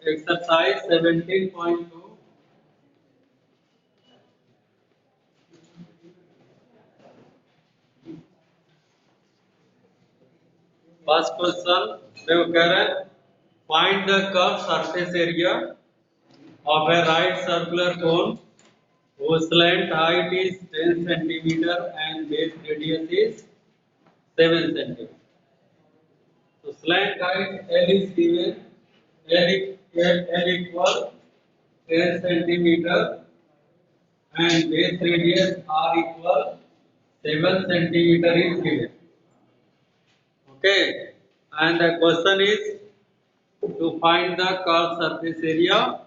Exercise 17.2. First question, they will find the curved surface area of a right circular cone whose length height is 10 centimeter and base radius is 7 centimeter. So slant height L is given, L equal 10 centimeter and base radius R equal 7 centimeter is given. Okay, and the question is to find the curved surface area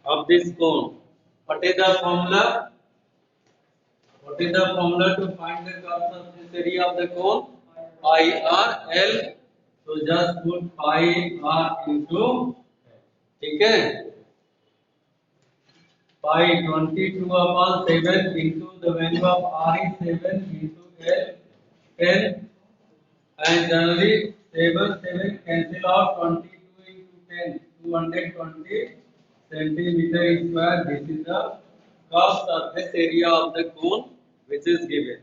of this cone. What is the formula? What is the formula to find the curved surface area of the cone? Pi r L. So just put pi r into, okay, pi 22 upon 7 into the value of r is 7 into L 10, and generally 7 cancel out 22 into 10, 220 centimeter square. This is the curved surface area of the cone which is given.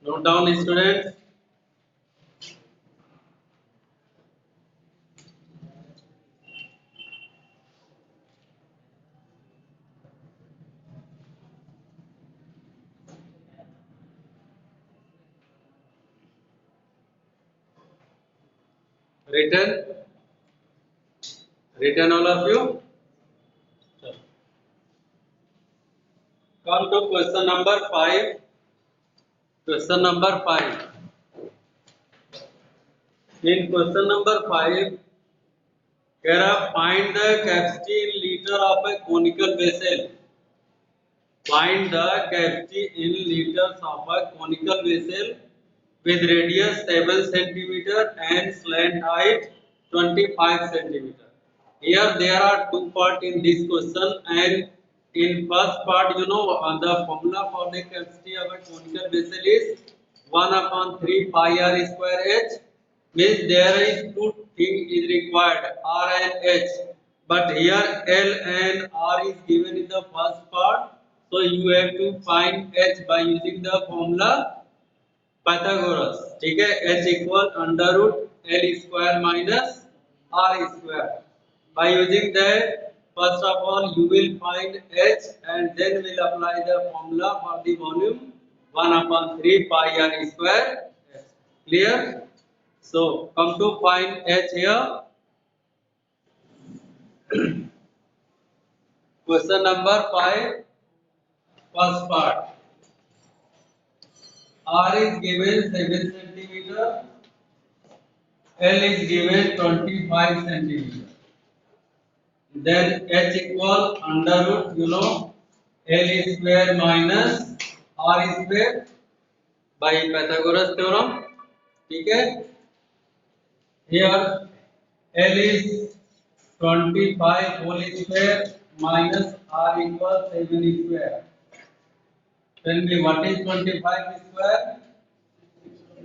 Note down, students. Written all of you. Come to question number 5. Question number 5. In question number 5, here find the capacity in liter of a conical vessel. Find the capacity in liters of a conical vessel with radius 7 centimeter and slant height 25 centimeter. Here there are two parts in this question, and in first part, you know, the formula for the capacity of a conical vessel is 1 upon 3 pi r square h. Means there is two things is required, r and h, but here L and r is given in the first part, so you have to find h by using the formula Pythagoras. ठीक है, h equal under root L square minus r square. By using that, first of all you will find h and then will apply the formula for the volume 1 upon 3 pi r square h. Clear? So come to find h here. Question number 5, first part. R is given 7 centimeter, L is given 25 centimeter. Then H equal under root, you know, L square minus R square by Pythagoras theorem. ठीक है? Here L is 25 whole square minus R equal 7 square. Tell me what is 25 square?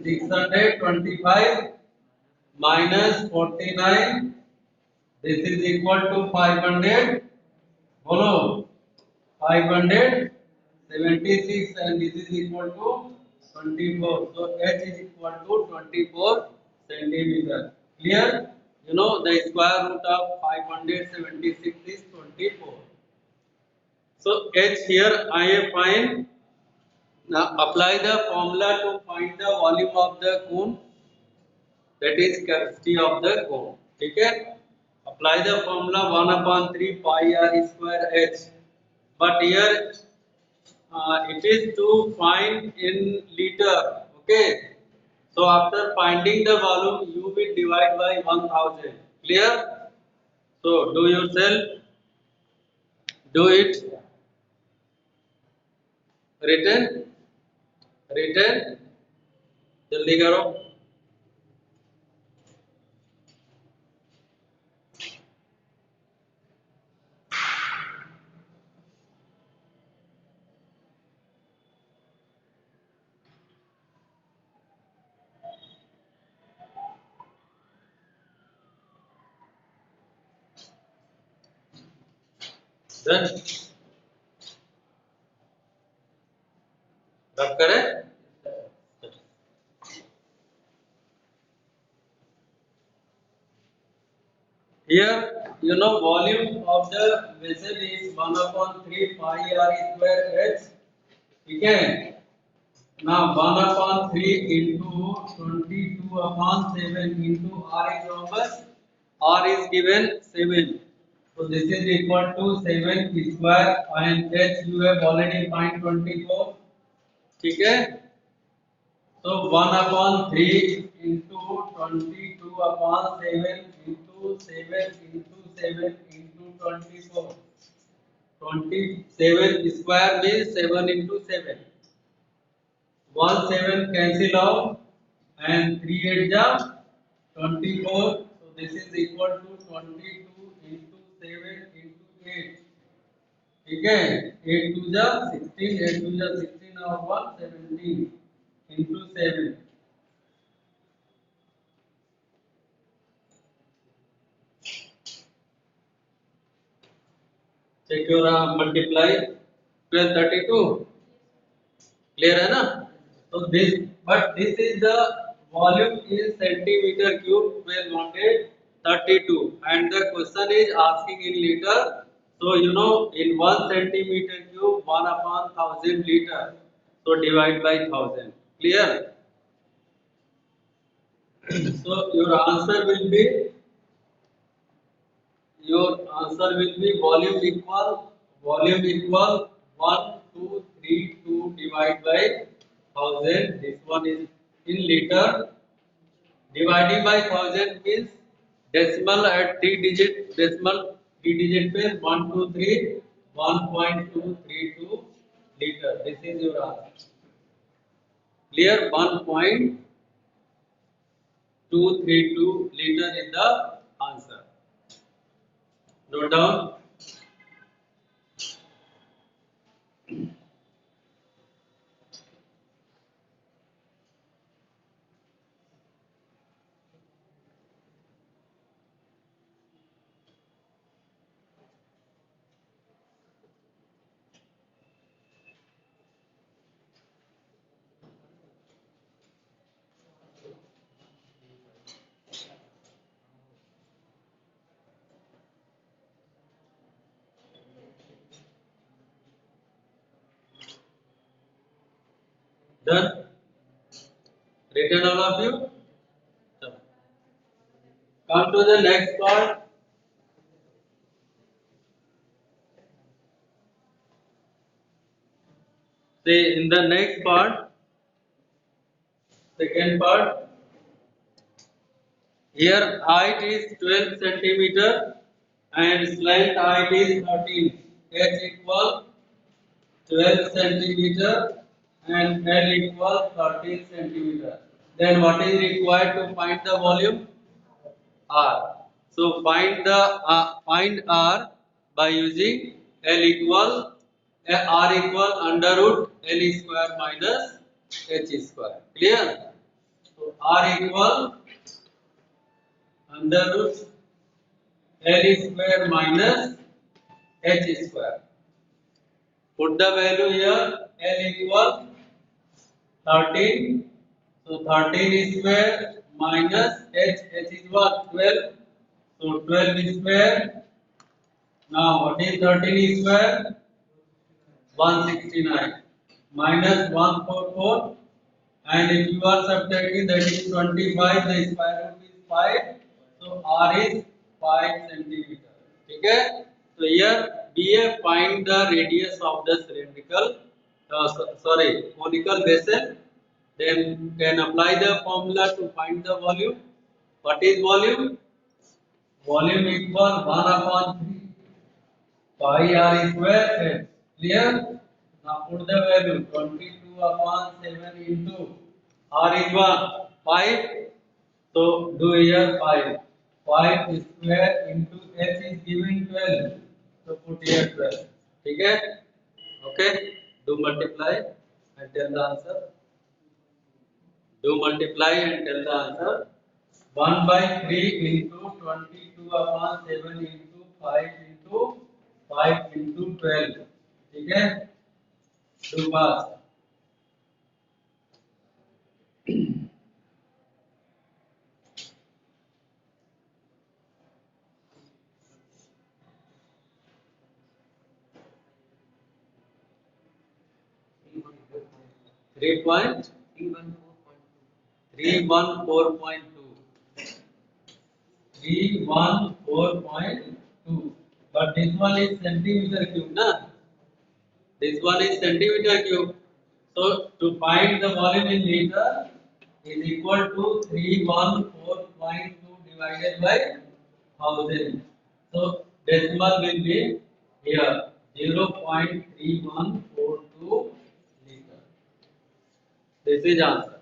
625 minus 49. This is equal to 500. Follow. 576, and this is equal to 24. So H is equal to 24 centimeter. Clear? You know the square root of 576 is 24. So H here I have find. Now apply the formula to find the volume of the cone, that is capacity of the cone. Okay? Apply the formula 1 upon 3 pi r square h. But here it is to find in liter. Okay? So after finding the volume, you will divide by 1000. Clear? So do yourself. Do it. Written. जल्दी करो. Done, रब करें। Here, you know, volume of the vessel is 1 upon 3 pi r square h. Okay. Now 1 upon 3 into 22 upon 7 into r is how much? R is given 7. So this is equal to 7 square and h you have already find 24. Okay. So 1 upon 3 into 22 upon 7 into 7 into 7 into 24. 27 square means 7 into 7. 1 7 cancel out and 3 8 ja 24. So this is equal to 22 into 7 into 8. Okay, 8 2 ja 16, 8 2 ja 16 or 1 17 into 7. Check your multiply 1232. Clear है ना? So this, but this is the volume in centimeter cube 1232 and the question is asking in liter. So you know in 1 centimeter cube 1 upon 1000 liter. So divide by 1000. Clear? So your answer will be volume equal 1232 divided by 1000. This one is in liter. Dividing by 1000 means decimal at 3 digit पे 123 1.232 liter. This is your answer. Clear? 1.232 liter is the answer. Note down. Done. Written all of you. Come to the next part. Say in the next part, second part. Here height is 12 centimeter and length height is 13. H equal 12 centimeter and L equal 13 centimeter. Then what is required to find the volume? R. So find R by using R equal under root L square minus H square. Clear? So R equal under root L square minus H square. Put the value here. L equal 13. So 13 square minus H. H is what? 12. So 12 square. Now what is 13 square? 169 minus 144. And if you are subtracting, that is 25. The square root is 5. So R is 5 centimeter. Okay. So here BA find the radius of the cylindrical, conical vessel. Then can apply the formula to find the volume. What is volume? Volume equal 1 upon 3 pi r square h. Clear? Now put the value 22 upon 7 into r is 1 5. So do here 5. 5 square into h is given 12. So put here 12. Okay? Okay? Do multiply and tell the answer. Do multiply and tell the answer. 1 by 3 into 22 upon 7 into 5 into 5 into 12, ठीक है, do fast. 3.314.2. 314.2. But this one is centimeter cube, na? This one is centimeter cube. So to find the volume in liter is equal to 314.2 divided by 1000. So decimal will be here 0.3142 liter. This is answer.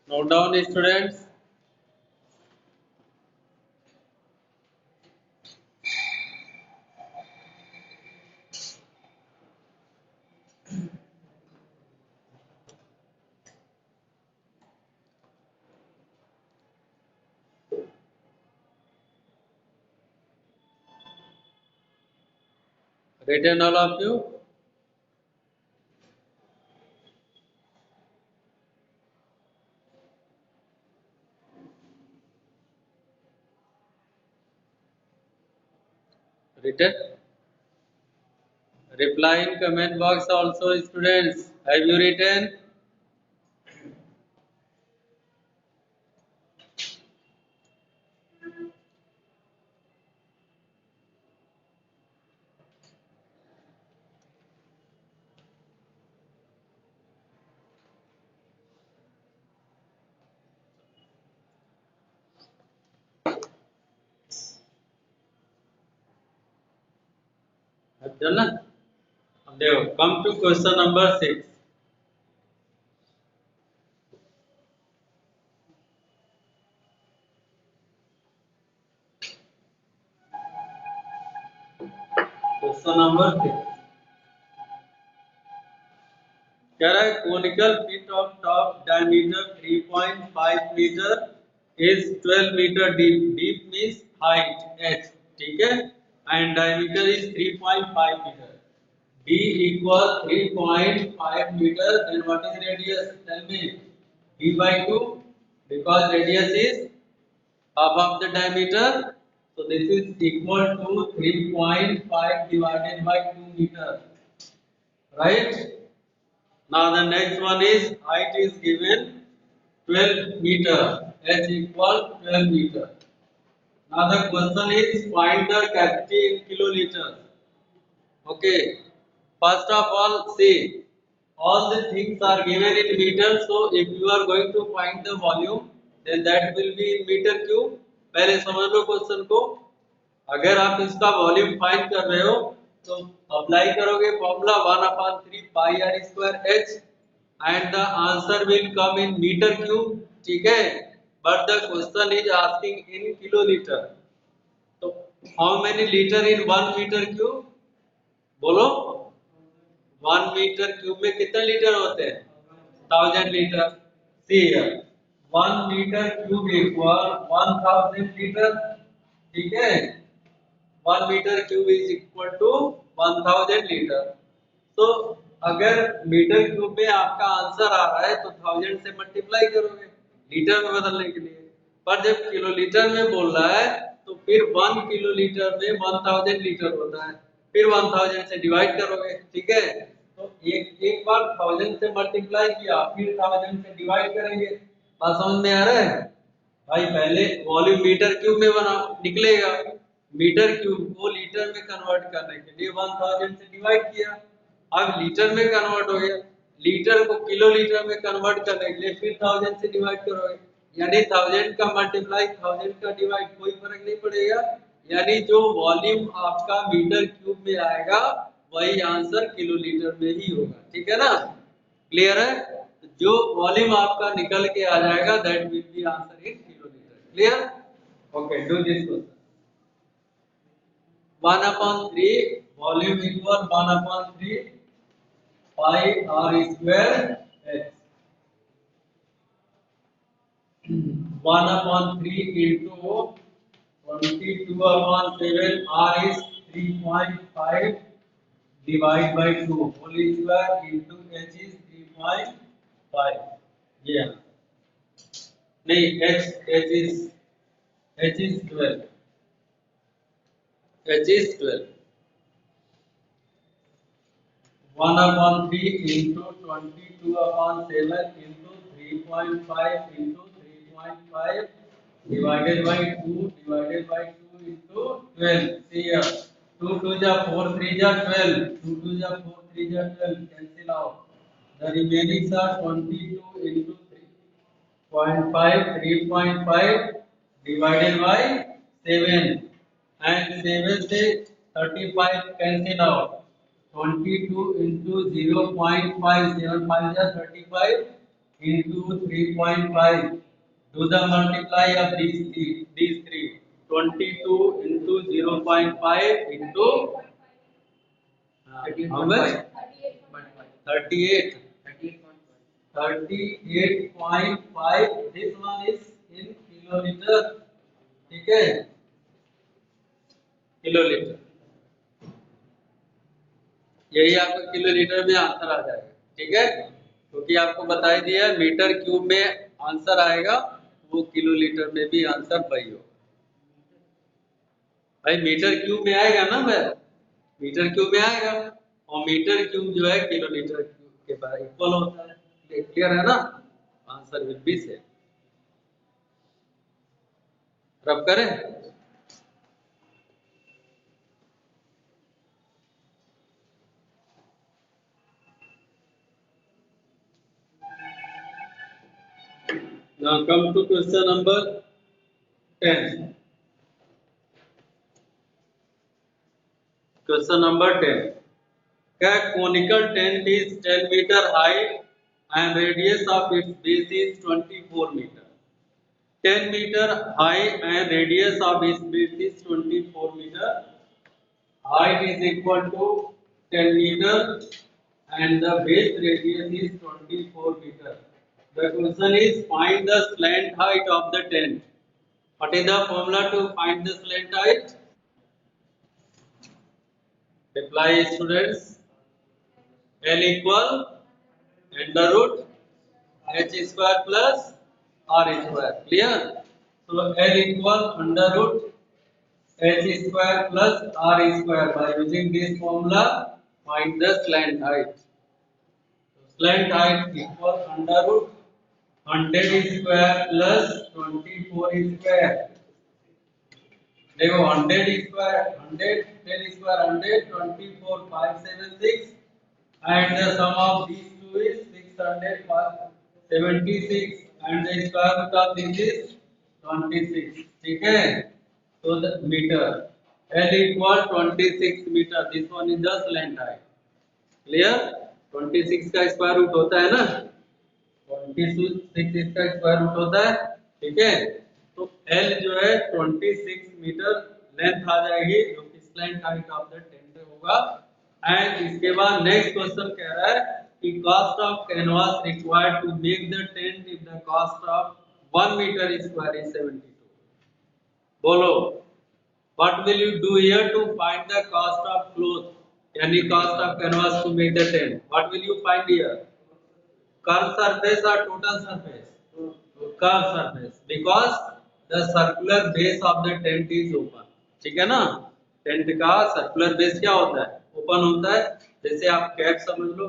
Note down, students. Written all of you. Written. Reply in comment box also, students. Have you written? Have done na? Now come to question number 6. Question number 6. कह रहा है conical pit of top diameter 3.5 meter is 12 meter deep. Deep means height h, ठीक है, and diameter is 3.5 meter. D equal 3.5 meter. Then what is radius? Tell me. D by 2, because radius is half of the diameter. So this is equal to 3.5 divided by 2 meter. Right? Now the next one is height is given 12 meter. H equal 12 meter. Now the question is find the capacity in kiloliters. Okay. First of all, see, all the things are given in meter. So if you are going to find the volume, then that will be in meter cube. पहले समझ लो question को. अगर आप इसका volume find कर रहे हो तो अप्लाई करोगे formula 1/3 pi r square h and the answer will come in metre cube, ठीक है, but the question is asking in kilolitre. तो how many litre in 1 metre cube? बोलो. 1 मीटर क्यूब में कितने लीटर होते हैं? 1000 litre. See here 1 metre cube equal 1000 litre, ठीक है. 1 metre cube is equal to 1000 litre. तो अगर मीटर क्यूब में आपका आंसर आ रहा है तो 1000 से मल्टीप्लाई करोगे लीटर में बदलने के लिए. पर जब किलोलीटर में बोल रहा है तो फिर 1 किलोलीटर में 1000 लीटर होता है, फिर 1000 से डिवाइड करोगे, ठीक है. तो एक बार 1000 से मल्टीप्लाई किया, फिर 1000 से डिवाइड करेंगे. बात समझ में आ रहा है भाई? पहले वॉल्यूम मीटर क्यूब में बना निकलेगा, मीटर क्यूब को लीटर में कन्वर्ट करने के लिए 1000 से डिवाइड किया, अब लीटर में कन्वर्ट हो गया. लीटर को किलो लीटर में कन्वर्ट करने के लिए फिर 1000 से डिवाइड करोगे, यानी 1000 का मल्टीप्लाई 1000 का डिवाइड, कोई फर्क नहीं पड़ेगा. यानी जो वॉल्यूम आपका मीटर क्यूब में आएगा वही आंसर किलो लीटर में ही होगा, ठीक है ना? क्लियर है? जो वॉल्यूम आपका निकल के आ जाएगा that will be answer in kilo litre. Clear? Okay, do this question. 1/3 volume equal 1/3 pi r square h. 1/3 into 22 upon 7 R is 3.5 divide by 2 whole square into H is 3.5 yeah नहीं H is 12 H is 12 1 upon 3 into 22 upon 7 into 3.5 into 3.5 divided by 2 divided by 2 into 12. See here. 2 2 ja 4 3 ja 12. 2 2 ja 4 3 ja 12. Cancel out. The remaining are 22 into 3.5 3.5 divided by 7 and 7 से 35 cancel out. 22 into 0.575 is 35 into 3.5. Do the multiply of these three. 22 into 0.5 into how much? 38. 38.5. This one is in kiloliter. ठीक है kilolitre यही आपका kilolitre में answer आ जाएगा ठीक है क्योंकि आपको बता ही दिया मीटर क्यूब में आंसर आएगा वो किलोलीटर में भी आंसर वही होगा भाई मीटर क्यूब में आएगा ना भाई मीटर क्यूब में आएगा और मीटर क्यूब जो है किलोलीटर क्यूब के पास इक्वल होता है क्लियर है ना आंसर विल बी सेम रब करें now come to question number 10 question number 10 a conical tent is 10 meter high and radius of its base is 24 meter 10 meter high and radius of its base is 24 meter height is equal to 10 meter and the base radius is 24 meter. The question is find the slant height of the tent. What is the formula to find the slant height? Reply students. L equal under root h square plus r square. Clear? So L equal under root h square plus r square. By using this formula, find the slant height. Slant height equal under root 100 square plus 24 square. देखो 100 square 100 10 square 100 24 576 and the sum of these two is 676 and the square root of this is 26 ठीक है so the meter L equal 26 meter this one is the slant height clear 26 का square root होता है ना 26 इसका square root होता है ठीक है तो L जो है 26 मीटर लेंथ आ जाएगी जो कि slant height of the tent होगा एंड इसके बाद नेक्स्ट क्वेश्चन कह रहा है कि cost of canvas required to make the tent if the cost of 1 metre square is 72 बोलो what will you do here to find the cost of cloth any cost of canvas to make the tent what will you find here curved surface or total surface curved surface because the circular base of the tent is open ठीक है ना tent का circular base क्या होता है open होता है जैसे आप कैप समझ लो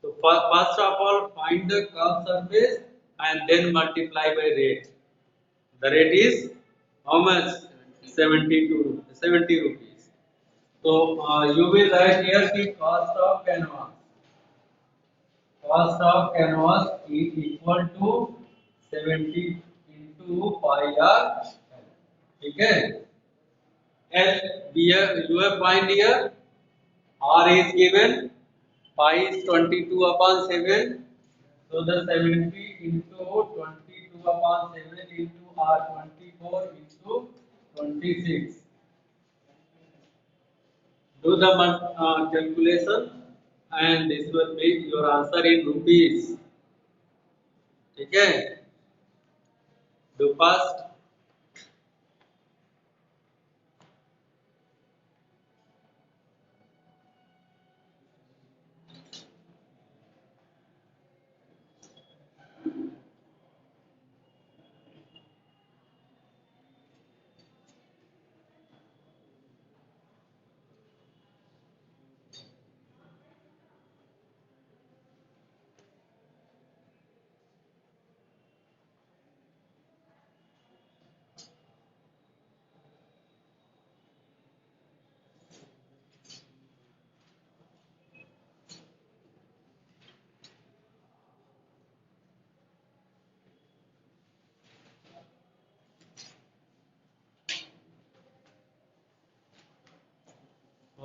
तो first of all find the curve surface and then multiply by rate the rate is how much 70 rupees so you will write here the cost of canvas is equal to 70 into pi r ठीक है L here you have find here R is given pi is 22 upon 7 so the 70 into 22 upon 7 into R 24 into 26 do the calculation and this will be your answer in rupees ठीक है do fast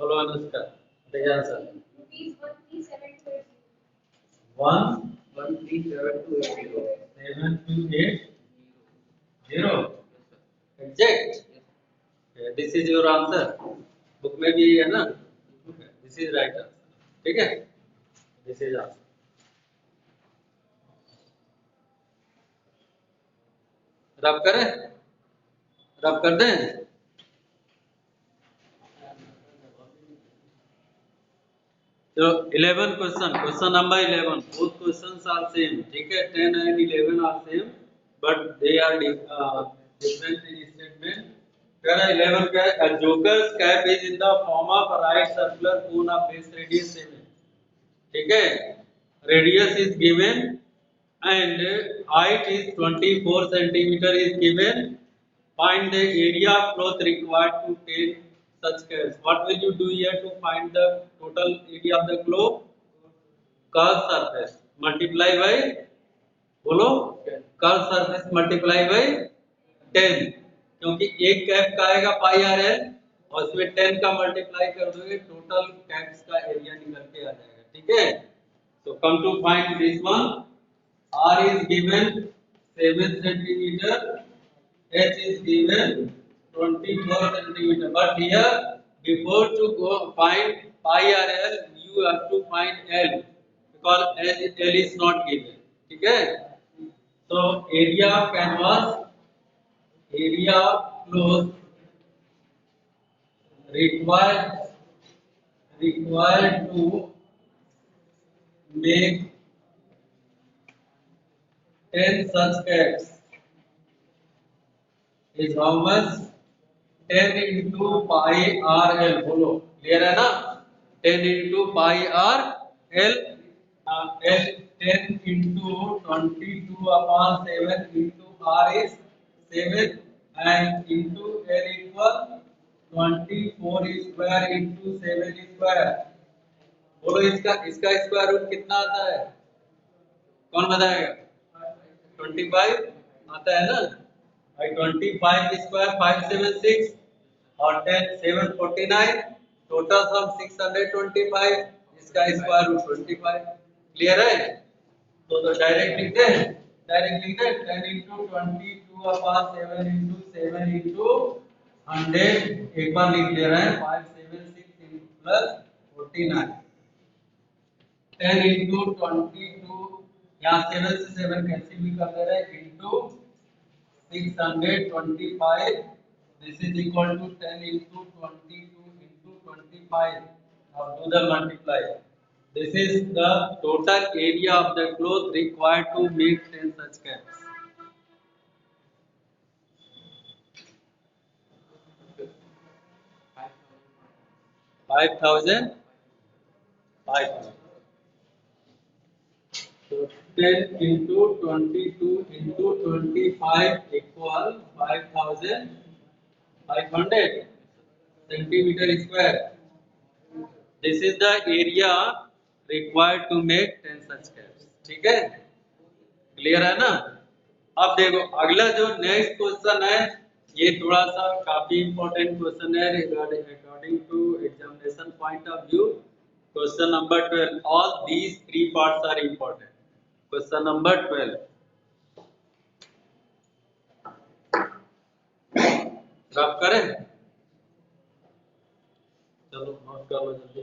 बोलो अनुष्का, तैयार sir. Rupees 137,280. 1,137,280. 7,280. Exact. This is your answer. Book में भी यही है ना? This is right answer. ठीक है, दिस इज आंसर। रब करें, रब कर दें। तो 11 question number 11, both questions are same. ठीक है, 10 and 11 are same, but they are different in statement. Here 11 का a joker's cap is in the form of a right circular cone of base radius 7. ठीक है, radius is given and height is 24 centimeter is given. Find the area of cloth required to take such caps. What will you do here to find the total area of the globe? Curved surface multiply by, बोलो, curved surface multiply by 10, क्योंकि एक cap का आएगा पाई R L और उसमें 10 का multiply कर दोगे, टोटल कैप्स का एरिया निकल के आ जाएगा। ठीक है, तो come to find this one. R is given 7 centimeter, H is given 24 centimeter. But here, before to go find pi or L, you have to find L because L is not given. ठीक है? So area of canvas, area of cloth required to make 10 such caps is how much? 10 into pi r l. बोलो, clear है ना? 10 into pi r l, l 10 into 22 upon 7 into r is 7 and into l equal 24 square into 7 square. बोलो इसका square root कितना आता है? कौन बताएगा? 25 आता है ना? भाई 25 स्क्वायर 576 और 10 749, टोटल सम 625, इसका स्क्वायर रूट 25। क्लियर है? तो डायरेक्ट लिख दे, 10 into 22 upon 7 into 7 into 100, एक बार लिख दे रहे हैं 576 प्लस 49, 10 into 22, यहाँ 7 से 7 कैंसिल भी कर दे रहे हैं, into 625. This is equal to 10 into 22 into 25. Now do the multiply. This is the total area of the cloth required to make 10 such caps. 5,000. So 10 into 22 into 25 equal 5,500 centimeter square. This is the area required to make 10 such caps. ठीक है, clear है ना? अब देखो अगला जो next question है, ये थोड़ा सा काफी इंपॉर्टेंट क्वेश्चन है according to examination point of view. Question number 12, all these 3 parts are important. Question number 12, rub करें, चलो नोट कर लो जल्दी।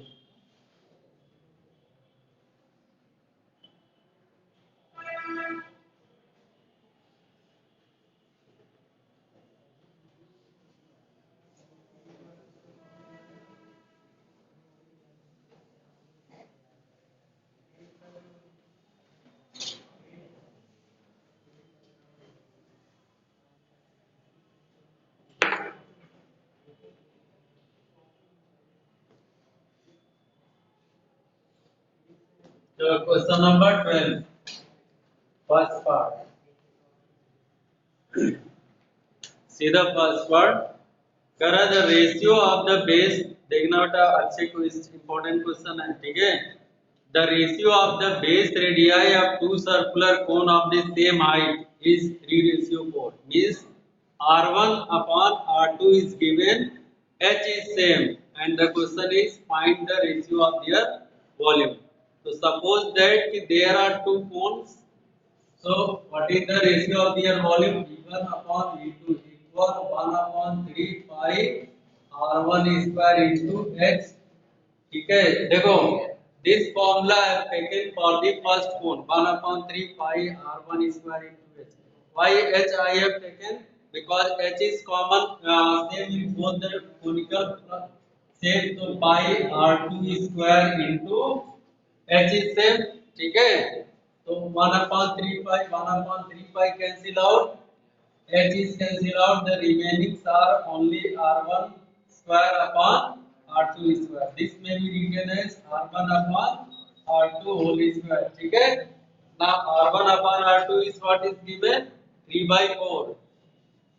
So question number 12, first part. See the first part. करा the ratio of the base, देखना बेटा अच्छे को important question है, ठीक है? The ratio of the base radii of two circular cone of the same height is 3:4. Means R1 upon R2 is given H is same and the question is find the ratio of their volume. So suppose that there are two cones. So what is the ratio of their volume? V1 upon V2 equal 1 upon 3 pi R1 square into H. ठीक है देखो this formula I have taken for the first cone 1 upon 3 pi R1 square into H. Why H I have taken? Because H is common same in both the conical same तो pi R2 square into H is same ठीक है तो 1 upon 3 pi 1 upon 3 pi cancel out H is cancel out. The remaining are only R1 square upon R2 square. This may be written as R1 upon R2 whole square. ठीक है? Now R1 upon R2 is what is given 3 by 4.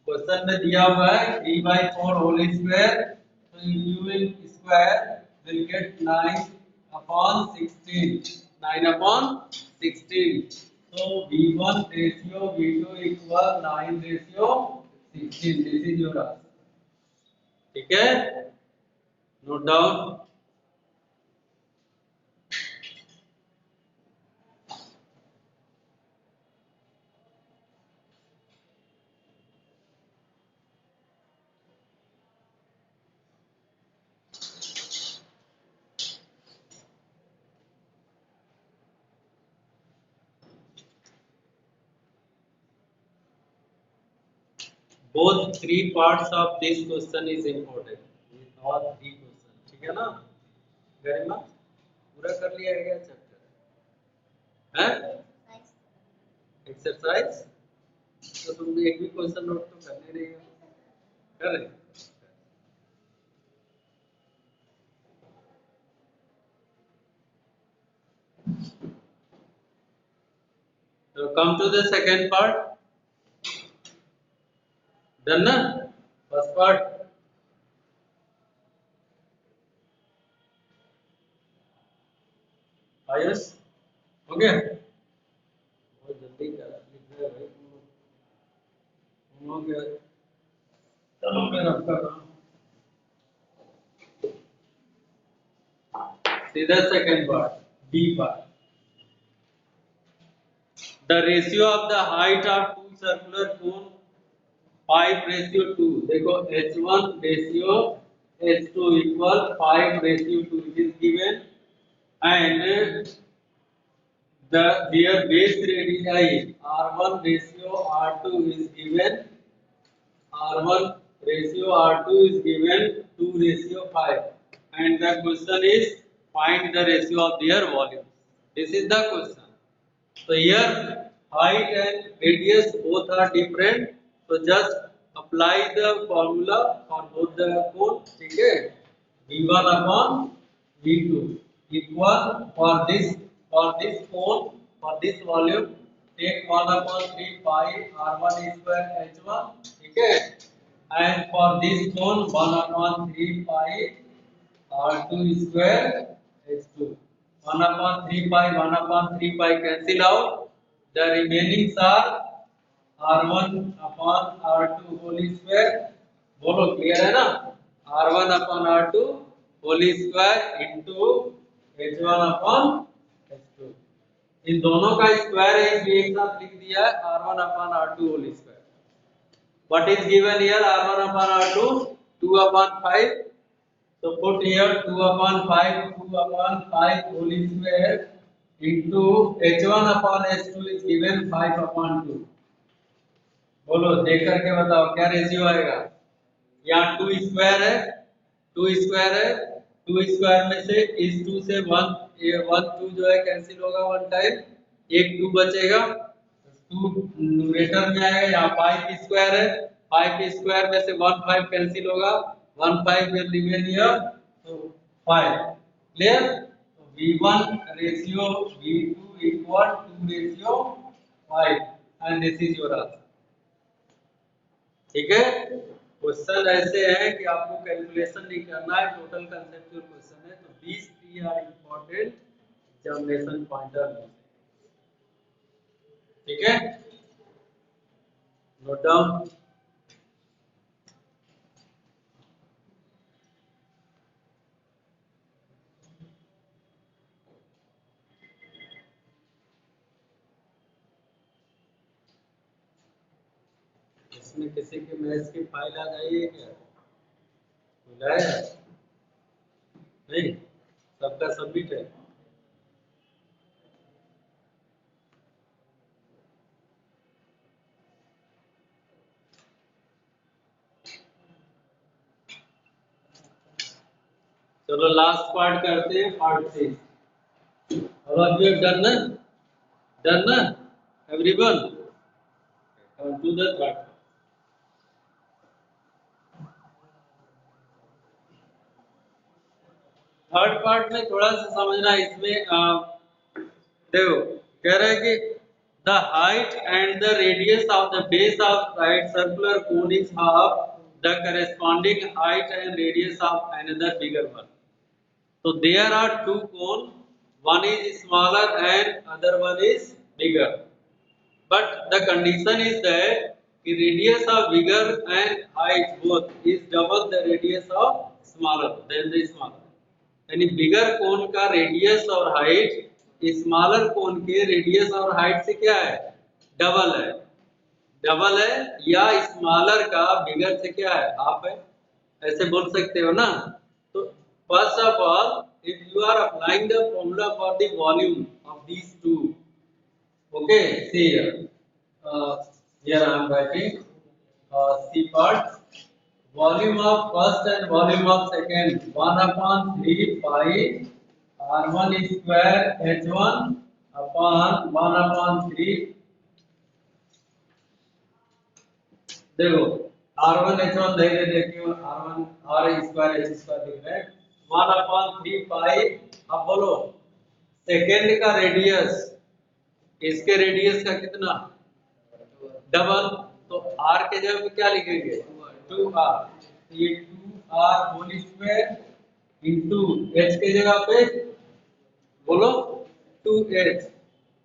Question में दिया हुआ है 3 by 4 whole square. So you will square will get 9 upon 16. 9 upon 16. So V1 ratio V2 equal 9 ratio 16. This is your answer. ठीक है? Note down. Both three parts of this question is important. All three questions. ठीक है ना? Very much. पूरा कर लिया है क्या चैप्टर? हैं? एक्सरसाइज? तो तुमने एक भी क्वेश्चन नोट तो करने नहीं हो कर रहे तो come to the second part done ना फर्स्ट पार्ट आयुष हो गया बहुत जल्दी कर लिख रहे हो भाई तुम हो गया चलो मैं आपका काम सीधा second part B part the ratio of the height of two circular cone 5 ratio 2 देखो h1 ratio h2 equal 5 ratio 2 it is given and the their base radii r1 ratio r2 is given r1 ratio r2 is given 2 ratio 5 and the question is find the ratio of their volume this is the question. So here height and radius both are different. So just apply the formula for both the cone. ठीक है? V1 upon V2 equal for this cone for this volume take 1 upon 3 pi R1 square H1. ठीक है? And for this cone 1 upon 3 pi R2 square H2. 1 upon 3 pi, 1 upon 3 pi cancel out. The remaining are R1 upon R2 whole square. बोलो clear है ना? R1 upon R2 whole square into H1 upon H2. इन दोनों का square है इसलिए एक साथ लिख दिया है R1 upon R2 whole square. What is given here R1 upon R2? 2 upon 5. So put here 2 upon 5, 2 upon 5 whole square into h1 upon h2 is given 5 upon 2. बोलो देख करके बताओ क्या रेशियो आएगा? यहाँ 2 स्क्वायर है, 2 स्क्वायर है, 2 स्क्वायर में से इस 2 से 1 2 जो है कैंसिल होगा 1 टाइम, एक 2 बचेगा, 2 न्यूमरेटर में आएगा, यहाँ 5 स्क्वायर है, 5 स्क्वायर में से 1 5 कैंसिल होगा, 1 5 will remain here, so 5 clear. So V1 ratio V2 equal 2 ratio 5 and this is your answer. ठीक है? क्वेश्चन ऐसे है कि आपको कैलकुलेशन नहीं करना है, टोटल कंसेप्चुअल क्वेश्चन है, तो 20 3 are important examination point of view. ठीक है? Note down. इसमें किसी के मैथ्स की फाइल आ जाइए क्या? बुलाया नहीं? सबका सबमिट है। चलो लास्ट पार्ट करते हैं, part 6। All of you have done na? Done na? Everyone? Come to the third. Third part में थोड़ा सा समझना इसमें देखो कह रहा है कि the height and the radius of the base of right circular cone is half the corresponding height and radius of another bigger one. So there are two cone, one is smaller and other one is bigger. But the condition is that the radius of bigger and height both is double the radius of smaller than the smaller. यानी बिगर कोन का radius और height smaller कोन के radius और height से क्या है? Double है। Double है या स्मॉलर का बिगर से क्या है? हाफ है। ऐसे बोल सकते हो ना? तो first of all if you are applying the formula for the volume of these two, okay, see here I am writing C part. Volume of first and volume of second 1 upon 3 pi r1 square h1 upon 1 upon 3। देखो r1 h1 दे दे देखिए r1 r square h square दिख रहा है 1 upon 3 pi। अब बोलो second का radius, इसके radius का कितना? डबल। तो r के जगह पे क्या लिखेंगे? 2r। ये 2r whole square into h के जगह पे बोलो 2h,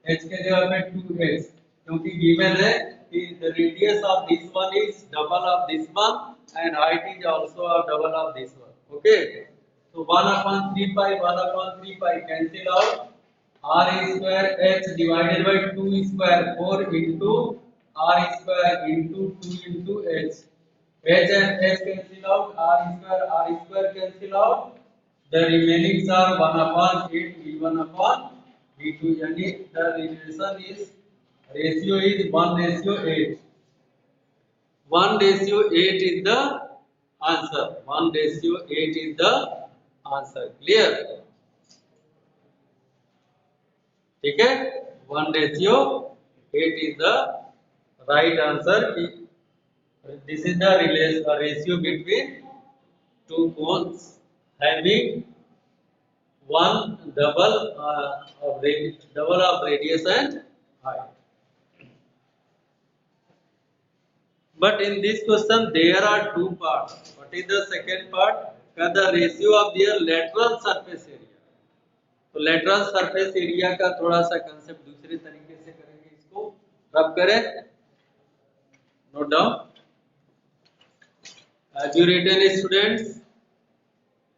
h के जगह पे 2h, क्योंकि गिवन है कि the radius of this one is double of this one and height is also double of this one. Okay, तो 1 upon 3 pi 1 upon 3 pi cancel out, r square h divided by 2 square 4 into r square into 2 into h। h and h cancel out, r square cancel out, the remaining are 1 upon 8 v1 upon v2, यानी the relation is ratio is 1 ratio 8। 1 ratio 8 is the answer। 1 ratio 8 is the answer। Clear? ठीक है, 1 ratio 8 is the right answer। This is the ratio between two cones having one double of radius and height। But in this question there are two parts। What is the second part? The ratio of their lateral surface area। तो lateral surface area का थोड़ा सा concept दूसरे तरीके से करेंगे, इसको रब करें, note down. As you written students,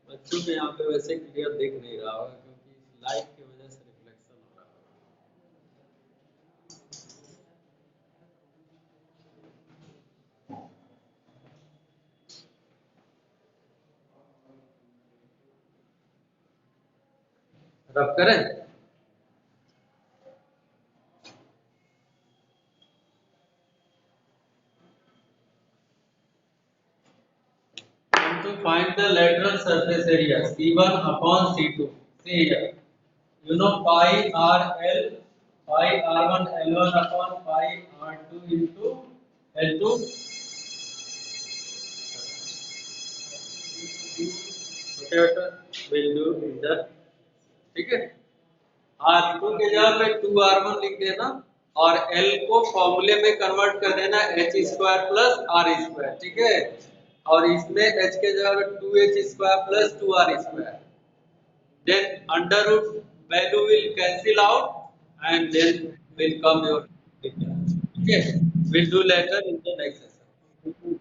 बच्चों के यहाँ पे वैसे क्लियर दिख नहीं रहा होगा क्योंकि लाइट की वजह से रिफ्लेक्शन हो रहा है। रब करें। To find the lateral surface area C1 upon C2। See here, you know pi RL, pi R1 L1 upon pi R2 into L2। Okay, we'll do in the, ठीक है, R2 के जगह पे 2R1 लिख देना और L को फॉर्मूले में कन्वर्ट कर देना h square plus r square. ठीक है, और इसमें h के जगह पे 2h square plus 2r square. Then under root value will cancel out and then will come your difference। Okay, we'll do later in the next session।